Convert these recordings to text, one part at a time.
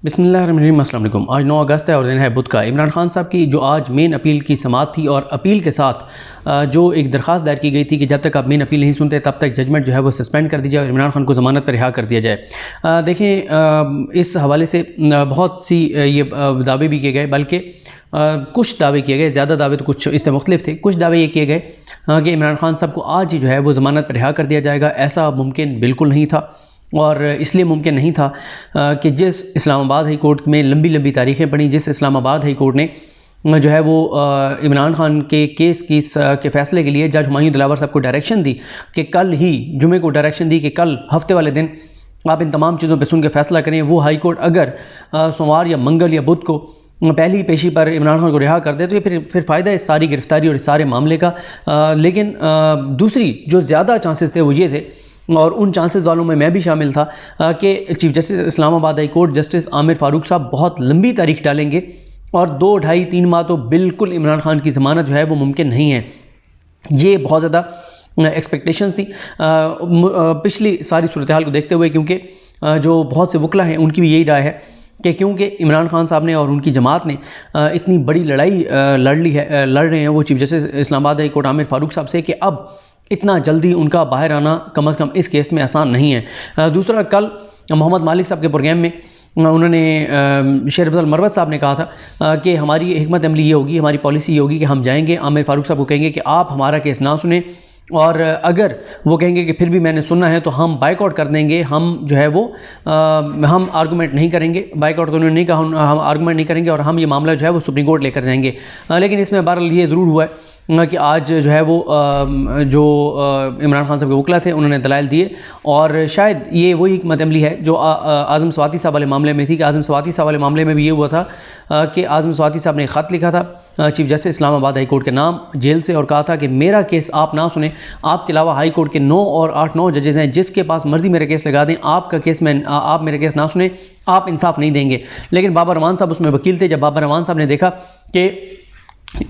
बिस्मिल्लाहिर्रहमानिर्रहीम। अस्सलाम वालेकुम। आज 9 अगस्त है और दिन है बुध का। इमरान खान साहब की जो आज मेन अपील की समाअत थी और अपील के साथ जो एक दरख्वास्त दायर की गई थी कि जब तक आप मेन अपील नहीं सुनते तब तक जजमेंट जो है वो सस्पेंड कर दी जाए और इमरान खान को ज़मानत पर रिहा कर दिया जाए। देखें, इस हवाले से बहुत सी ये दावे भी किए गए, बल्कि कुछ दावे किए गए, ज़्यादा दावे तो कुछ इससे मुख्तलिफ थे। कुछ दावे ये किए गए कि इमरान खान साहब को आज ही जो है वो ज़मानत पर रिहा कर दिया जाएगा। ऐसा मुमकिन बिल्कुल नहीं था, और इसलिए मुमकिन नहीं था कि जिस इस्लामाबाद हाई कोर्ट में लंबी लंबी तारीखें पड़ी, जिस इस्लामाबाद हाई कोर्ट ने जो है वो इमरान खान के केस के फ़ैसले के लिए जज हुमायूं दिलावर साहब को डायरेक्शन दी कि कल ही जुमे को डायरेक्शन दी कि कल हफ्ते वाले दिन आप इन तमाम चीज़ों पर सुन के फ़ैसला करें। वो हाई कोर्ट अगर सोमवार या मंगल या बुध को पहली पेशी पर इमरान खान को रिहा कर दे तो ये फिर फ़ायदा है इस सारी गिरफ़्तारी और इस सारे मामले का। लेकिन दूसरी जो ज़्यादा चांसेस थे वो ये थे, और उन चांसेस वालों में मैं भी शामिल था, कि chief justice Islamabad high court justice Aamir Farooq साहब बहुत लंबी तारीख डालेंगे और 2, 2.5, 3 माह तो बिल्कुल इमरान खान की ज़मानत जो है वो मुमकिन नहीं है। ये बहुत ज़्यादा एक्सपेक्टेशंस थी पिछली सारी सूरत हाल को देखते हुए, क्योंकि जो बहुत से वकला हैं उनकी भी यही राय है कि क्योंकि इमरान खान साहब ने और उनकी जमात ने इतनी बड़ी लड़ाई लड़ रहे हैं वो chief justice Islamabad high court Aamir Farooq साहब से, कि अब इतना जल्दी उनका बाहर आना कम से कम इस केस में आसान नहीं है। दूसरा, कल मोहम्मद मालिक साहब के प्रोग्राम में उन्होंने शेर अफजल मरवत साहब ने कहा था कि हमारी हिकमत अमली ये होगी, हमारी पॉलिसी ये होगी कि हम जाएंगे आमिर फ़ारूक साहब को कहेंगे कि आप हमारा केस ना सुने, और अगर वो कहेंगे कि फिर भी मैंने सुनना है तो हम बाइकआउट कर देंगे, हम जो है वो हम आर्गूमेंट नहीं करेंगे। बाइकआउट तो उन्होंने नहीं कहा, हम आर्गूमेंट नहीं करेंगे और हम ये मामला जो है वो सुप्रीम कोर्ट लेकर जाएंगे। लेकिन इसमें बहरहाल ये ज़रूर हुआ है कि आज जो है वो जो इमरान खान साहब के वकला थे उन्होंने दलाइल दिए, और शायद ये वही हिकमत अमली है जो आज़म स्वाति साहब वाले मामले में थी, कि आज़म स्वाति साहब वाले मामले में भी ये हुआ था कि आज़म स्वाति साहब ने ख़त लिखा था chief justice Islamabad high court के नाम जेल से, और कहा था कि मेरा केस आप ना सुने, आपके अलावा हाई कोर्ट के 9 और 8-9 जजेस हैं, जिसके पास मर्ज़ी मेरा केस लगा दें, आपका केस में आप मेरा केस ना सुने, आप इंसाफ नहीं देंगे। लेकिन बाबर रहमान साहब उसमें वकील थे। जब बाबर रहमान साहब ने देखा कि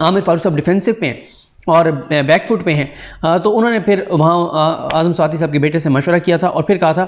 आमिर फ़ारूक साहब डिफेंसिव पे हैं और बैकफुट पे हैं, तो उन्होंने फिर वहाँ आज़म स्वाति साहब के बेटे से मशवरा किया था और फिर कहा था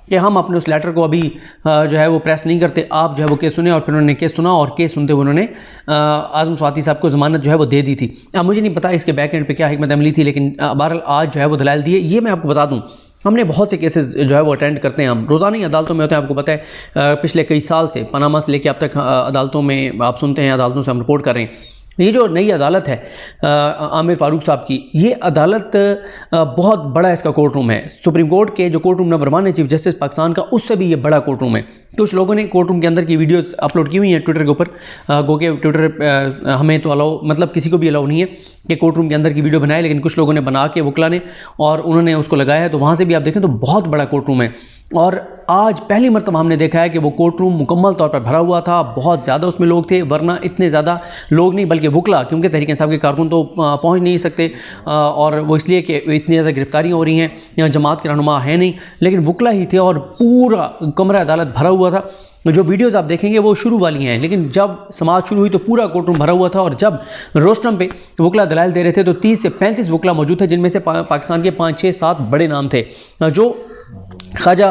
कि हम अपने उस लेटर को अभी जो है वो प्रेस नहीं करते, आप जो है वो केस सुने। और फिर उन्होंने केस सुना और केस सुनते हुए उन्होंने आज़म स्वाति साहब को ज़मानत जो है वो दे दी थी। अब मुझे नहीं पता इसके बैक एंड पे क्या हिकमत अमली थी, लेकिन बहरहाल आज जो है वो दलाइल दिए। ये मैं आपको बता दूँ, हमने बहुत से केसेस जो है वो अटेंड करते हैं, हम रोज़ाना ही अदालतों में होते हैं। आपको पता है पिछले कई साल से पनामा से लेकर अब तक अदालतों में आप सुनते हैं, अदालतों से हम रिपोर्ट कर रहे हैं। ये जो नई अदालत है आमिर फ़ारूक साहब की, ये अदालत बहुत बड़ा इसका कोर्ट रूम है। सुप्रीम कोर्ट के जो कोर्ट रूम नंबर 1 है चीफ़ जस्टिस पाकिस्तान का, उससे भी ये बड़ा कोर्ट रूम है। कुछ लोगों ने कोर्ट रूम के अंदर की वीडियोस अपलोड की हुई हैं ट्विटर के ऊपर, गो के ट्विटर हमें तो अलाउ, मतलब किसी को भी अलाउ नहीं है कि कोर्ट रूम के अंदर की वीडियो बनाए, लेकिन कुछ लोगों ने बना के वकला ने और उन्होंने उसको लगाया है। तो वहाँ से भी आप देखें तो बहुत बड़ा कोर्ट रूम है, और आज पहली मरतबा हमने देखा है कि वो कोर्ट रूम मुकम्मल तौर पर भरा हुआ था। बहुत ज़्यादा उसमें लोग थे, वरना इतने ज़्यादा लोग नहीं, बल्कि वकला, क्योंकि तहरीक इंसाफ के कारकुन तो पहुँच नहीं सकते, और वो इसलिए कि इतनी ज़्यादा गिरफ्तारियाँ हो रही हैं, यहाँ जमात के रहनुमा है नहीं, लेकिन वकला ही थे और पूरा कमरा अदालत भरा हुआ था। जो वीडियोज़ आप देखेंगे वो शुरू वाली हैं, लेकिन जब समाअत शुरू हुई तो पूरा कोर्ट रूम भरा हुआ था, और जब रोस्टम पे वकला दलाइल दे रहे थे तो 30 से 35 वकला मौजूद थे, जिनमें से पाकिस्तान के 5, 6, 7 बड़े नाम थे, जो ख्वाजा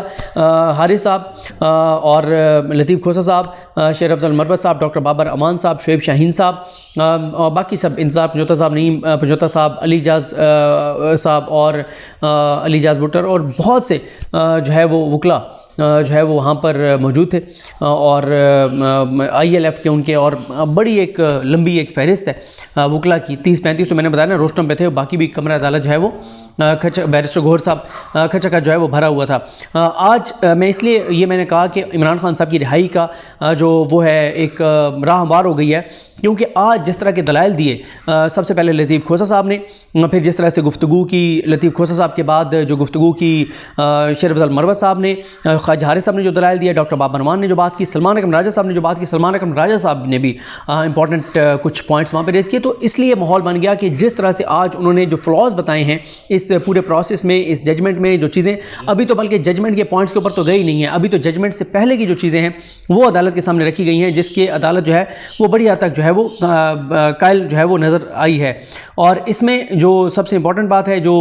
हारिस साहब और लतीफ़ खोसा साहब, शेर अफजल मरवत साहब, डॉक्टर बाबर अमान साहब, शुएब शाहीन साहब और बाकी सब, इंसाफ पंजोता साहब, नईम पंजोता साहब, अली जाज साहब और अली जाज भुट्टर, और बहुत से जो है वो वकला जो है वो वहाँ पर मौजूद थे, और ILF के उनके, और बड़ी एक लंबी एक फ़हरिस्त है वकला की, 30-35 तो मैंने बताया ना रोस्टम पे थे, बाकी भी कमरा अदालत जो है वो बैरिस्टर गौहर साहब खचा का जो है वो भरा हुआ था। आज मैं इसलिए ये मैंने कहा कि इमरान खान साहब की रिहाई का जो वो है एक राह हमवार हो गई है, क्योंकि आज जिस तरह के दलाइल दिए, सबसे पहले लतीफ़ खोसा साहब ने, फिर जिस तरह से गुफ्तगू की लतीफ़ खोसा साहब के बाद जो गुफ्तगू की शेर अफजल मरवत साहब ने, ख्वाजा हारिस साहब ने जो दलाइल दिया, डॉक्टर बाबर रहमान ने जो बात की, सलमान अकरम राजा साहब ने जो बात की, सलमान अकरम राजा साहब ने भी इंपॉर्टेंट कुछ पॉइंट्स वहाँ पर रेज़ किए। तो इसलिए माहौल बन गया कि जिस तरह से आज उन्होंने जो फ्लॉज बताए हैं इस पूरे प्रोसेस में, इस जजमेंट में, जो चीज़ें अभी तो, बल्कि जजमेंट के पॉइंट्स के ऊपर तो गई नहीं है, अभी तो जजमेंट से पहले की जो चीज़ें हैं वो अदालत के सामने रखी गई हैं, जिसके अदालत जो है वो बड़ी हद तक जो है वो कायल जो है वो नज़र आई है। और इसमें जो सबसे इंपॉर्टेंट बात है जो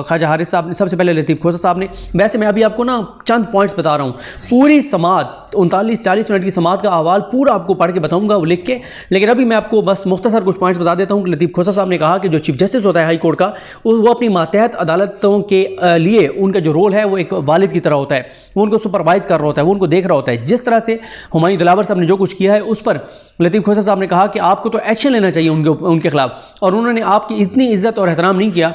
ख्वाजा हारिस साहब ने, सबसे पहले लतीफ़ खोसा साहब ने, वैसे मैं अभी आपको ना चंद पॉइंट्स बता रहा हूँ। पूरी समात 39-40 मिनट की समात का अहवाल पूरा आपको पढ़ के बताऊंगा वो लिख के, लेकिन अभी मैं आपको बस मुख्तसर कुछ पॉइंट्स बता देता हूँ कि लतीफ़ खोसा साहब ने कहा कि जो चीफ जस्टिस होता है हाई कोर्ट का, वो अपनी मातहत अदालतों के लिए उनका जो रोल है वो एक वालिद की तरह होता है। वो उनको सुपरवाइज कर रहा होता है, वो उनको देख रहा होता है। जिस तरह से हुमायूं दिलावर साहब ने जो कुछ किया है उस पर लतीफ़ खोसा साहब ने कहा कि आपको तो एक्शन लेना चाहिए उनके खिलाफ, और उन्होंने आपकी इतनी इज्जत और एहतराम नहीं किया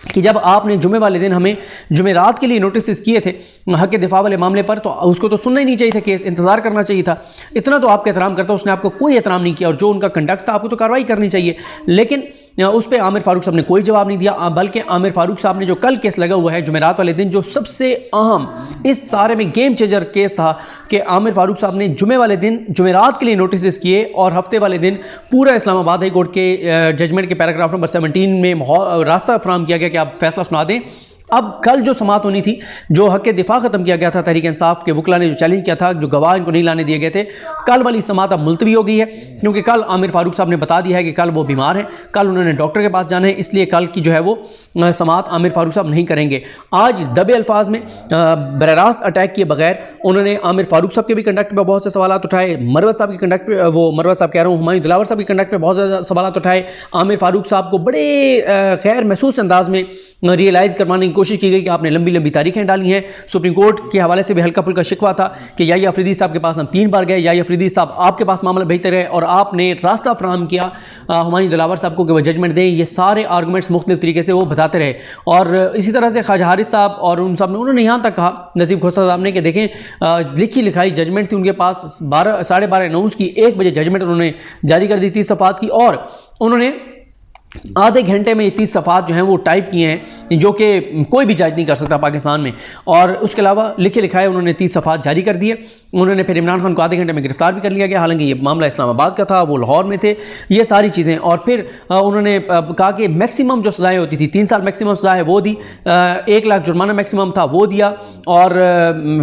कि जब आपने जुमे वाले दिन हमें जुमेरात के लिए नोटिस किए थे हक दिफा वाले मामले पर, तो उसको तो सुनना ही नहीं चाहिए था, केस इंतजार करना चाहिए था। इतना तो आपका एहतराम करता, उसने आपको कोई एहतराम नहीं किया, और जो उनका कंडक्ट था आपको तो कार्रवाई करनी चाहिए। लेकिन उस पर आमिर फारूक साहब ने कोई जवाब नहीं दिया, बल्कि आमिर फारूक साहब ने जो कल केस लगा हुआ है जुमेरात वाले दिन, जो सबसे अहम इस सारे में गेम चेंजर केस था कि आमिर फारूक साहब ने जुमे वाले दिन जुमेरात के लिए नोटिस किए और हफ्ते वाले दिन पूरा इस्लामाबाद हाई कोर्ट के जजमेंट के पैराग्राफ नंबर 17 में रास्ता फराहम किया गया कि आप फैसला सुना दें। अब कल जो समात होनी थी, जो हक दिफा ख़त्म किया गया था, तहरीक इंसाफ के वकला ने जो चैलेंज किया था, जो गवाह इनको नहीं लाने दिए गए थे, कल वाली समात अब मुलतवी हो गई है, क्योंकि कल आमिर फारूक साहब ने बता दिया है कि कल वो बीमार हैं, कल उन्होंने डॉक्टर के पास जाना है, इसलिए कल की जो है वो समात आमिर फारूक साहब नहीं करेंगे। आज दबे अल्फाज में बर रास्त अटैक किए बगैर उन्होंने आमिर फारूक साहब के भी कंडक्ट पर बहुत से सवाल उठाए, मरवत साहब की कंडक्ट पर, वो मरवत साहब कह रहा हूँ, हुमायूं दिलावर साहब की कंडक्ट पर बहुत ज़्यादा सवाल उठाए। आमिर फारूक साहब को बड़े गैर महसूस अंदाज में रियलाइज़ करवाने की कोशिश की गई कि आपने लंबी लंबी तारीखें डाली हैं। सुप्रीम कोर्ट के हवाले से भी हल्का फुल्का शिकवा था कि याहिया अफरीदी साहब के पास हम 3 बार गए, याहिया अफरीदी साहब आपके पास मामला भेजते रहे और आपने रास्ता फराहम किया हुमायूं दिलावर साहब को कि वह जजमेंट दें। ये सारे आर्गूमेंट्स मुख्तलिफ तरीके से वो बताते रहे, और इसी तरह से ख्वाजा हारिस साहब और उन साहब ने, उन्होंने यहाँ तक कहा लतीफ़ खोसा साहब ने कि देखें लिखी लिखाई जजमेंट थी उनके पास, 12:30 की 1 बजे जजमेंट उन्होंने जारी कर दी 30 सफ़ात की, और उन्होंने आधे घंटे में 30 सफ़ात जो हैं वो टाइप किए हैं, जो कि कोई भी जज नहीं कर सकता पाकिस्तान में। और उसके अलावा लिखे लिखाए उन्होंने 30 सफ़ात जारी कर दिए। उन्होंने फिर इमरान खान को आधे घंटे में गिरफ्तार भी कर लिया गया, हालांकि ये मामला इस्लामाबाद का था, वो लाहौर में थे, ये सारी चीज़ें। और फिर उन्होंने कहा कि मैक्सिमम जो सज़ाएँ होती थी, 3 साल मैक्सिमम सज़ा है वो दी, 1 लाख जुर्माना मैक्सिमम था वो दिया, और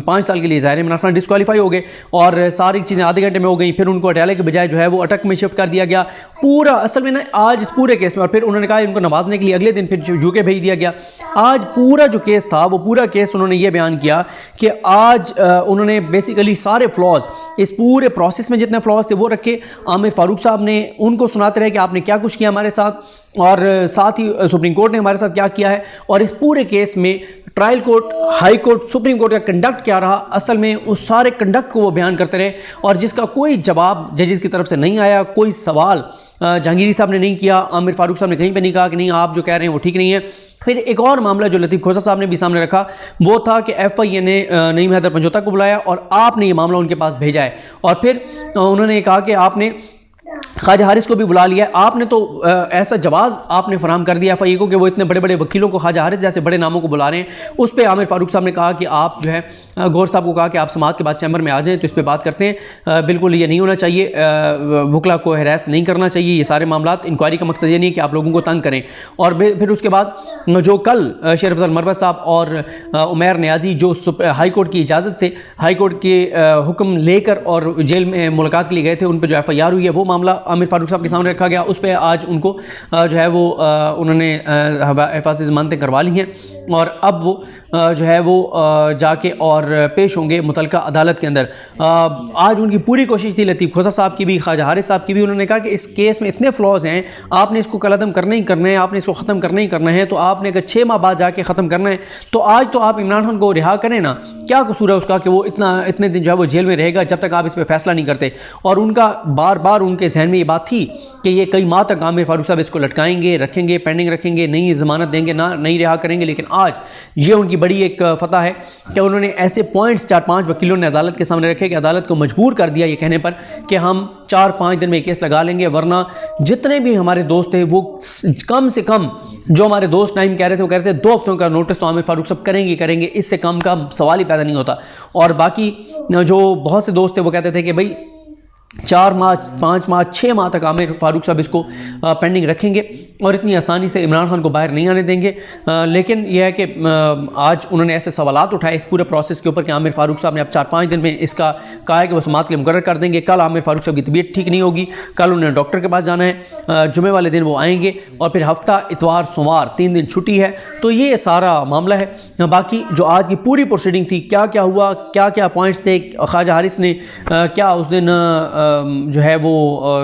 5 साल के लिए ज़ाहिर इमरान खान डिस्क्वालीफाई हो गए, और सारी चीज़ें आधे घंटे में हो गई। फिर उनको अटाले के बजाय जो है वो अटक में शिफ्ट कर दिया गया पूरा, असल में ना आज इस पूरे केस में। और फिर उन्होंने कहा इनको नवाजने के लिए अगले दिन फिर यूके भेज दिया गया। आज पूरा जो केस था वो पूरा केस उन्होंने ये बयान किया कि आज उन्होंने बेसिकली सारे फ्लॉज, इस पूरे प्रोसेस में जितने फ्लॉज थे वो रखे। आमिर फारूक साहब ने उनको सुनाते रहे कि आपने क्या कुछ किया हमारे साथ, और साथ ही सुप्रीम कोर्ट ने हमारे साथ क्या किया है, और इस पूरे केस में trial court, high court, supreme court का कंडक्ट क्या रहा, असल में उस सारे कंडक्ट को वो बयान करते रहे, और जिसका कोई जवाब जजेस की तरफ से नहीं आया। कोई सवाल जहांगीरी साहब ने नहीं किया, आमिर फारूक साहब ने कहीं पे नहीं कहा कि नहीं आप जो कह रहे हैं वो ठीक नहीं है। फिर एक और मामला जो लतीफ़ खोसा साहब ने भी सामने रखा वो था कि FIA ने नईम हैदर पंजोता को बुलाया और आपने ये मामला उनके पास भेजा है, और फिर उन्होंने कहा कि आपने ख्वाजा हारिस को भी बुला लिया। आपने तो ऐसा जवाब आपने फराहम कर दिया FIA को कि वो इतने बड़े बड़े वकीलों को, ख्वाजा हारिस जैसे बड़े नामों को बुला रहे हैं। उस पर आमिर फारूक साहब ने कहा कि आप जो है गौर साहब को कहा कि आप समात के बाद चैम्बर में आ जाएं तो इस पर बात करते हैं। बिल्कुल ये नहीं होना चाहिए, वकला को हैरेस नहीं करना चाहिए, ये सारे मामला इंक्वायरी का मकसद ये नहीं कि आप लोगों को तंग करें। और फिर उसके बाद जो कल शेर अफजल मरवत साहब और उमैर नियाजी जो हाई कोर्ट की इजाज़त से हाई कोर्ट के हुक्म लेकर और जेल में मुलाकात के लिए गए थे, उन पर जो FIR हुई है वो मामला आमिर फारूक साहब के सामने रखा गया। उस पर आज उनको जो है वो उन्होंने हिफाज़त ज़मानतें करवा ली हैं, और अब वो जो है वो जाके और पेश होंगे मुतलका अदालत के अंदर। आज उनकी पूरी कोशिश थी, लतीफ़ खोसा साहब की भी, ख्वाजा हारिस साहब की भी। उन्होंने कहा कि इस केस में इतने फ्लॉज हैं, आपने इसको कलअदम करना ही करना है, आपने इसको ख़त्म करना ही करना है। तो आपने अगर 6 माह बाद जाके ख़त्म करना है तो आज तो आप इमरान खान को रिहा करें ना। क्या कसूर है उसका कि वो इतने दिन जो है वो जेल में रहेगा जब तक आप इस पर फैसला नहीं करते। और उनका बार बार उनके जहन में ये बात थी कि ये कई माह तक आमिर फारूक साहब इसको लटकाएंगे, रखेंगे, पेंडिंग रखेंगे, नहीं ज़मानत देंगे, ना नहीं रिहा करेंगे। लेकिन आज ये उनकी बड़ी एक फतह है कि उन्होंने ऐसे पॉइंट्स 4-5 वकीलों ने अदालत के सामने रखे कि अदालत को मजबूर कर दिया ये कहने पर कि हम 4-5 दिन में केस लगा लेंगे, वरना जितने भी हमारे दोस्त थे वो कम से कम, जो हमारे दोस्त टाइम कह रहे थे वो कह रहे थे 2 हफ्तों का नोटिस तो आमिर फारूक साहब करेंगे, इससे कम का सवाल ही पैदा नहीं होता। और बाकी जो बहुत से दोस्त थे वो कहते थे कि भाई 4 माह 5 माह 6 माह तक आमिर फारूक साहब इसको पेंडिंग रखेंगे और इतनी आसानी से इमरान खान को बाहर नहीं आने देंगे। लेकिन यह है कि आज उन्होंने ऐसे सवालात उठाए इस पूरे प्रोसेस के ऊपर कि आमिर फारूक साहब ने अब 4-5 दिन में इसका कहा है कि वो समाअत के लिए मुकर्रर कर देंगे। कल आमिर फारूक साहब की तबीयत ठीक नहीं होगी, कल उन्हें डॉक्टर के पास जाना है, जुमे वाले दिन वो आएंगे और फिर हफ्ता इतवार सोमवार 3 दिन छुट्टी है। तो ये सारा मामला है। बाकी जो आज की पूरी प्रोसीडिंग थी, क्या क्या हुआ, क्या क्या पॉइंट्स थे, ख्वाजा हारिस ने क्या उस दिन जो है वो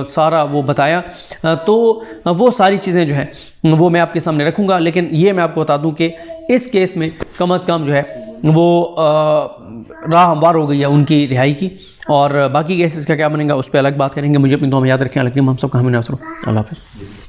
सारा वो बताया, तो वो सारी चीज़ें जो हैं वो मैं आपके सामने रखूँगा। लेकिन ये मैं आपको बता दूँ कि इस केस में कम से कम जो है वो राह हमवार हो गई है उनकी रिहाई की, और बाकी केसेस का क्या बनेगा उस पर अलग बात करेंगे। मुझे अपनी दुआ में याद रखें। हम सब का हमें अल्लाह हाफ़िज़।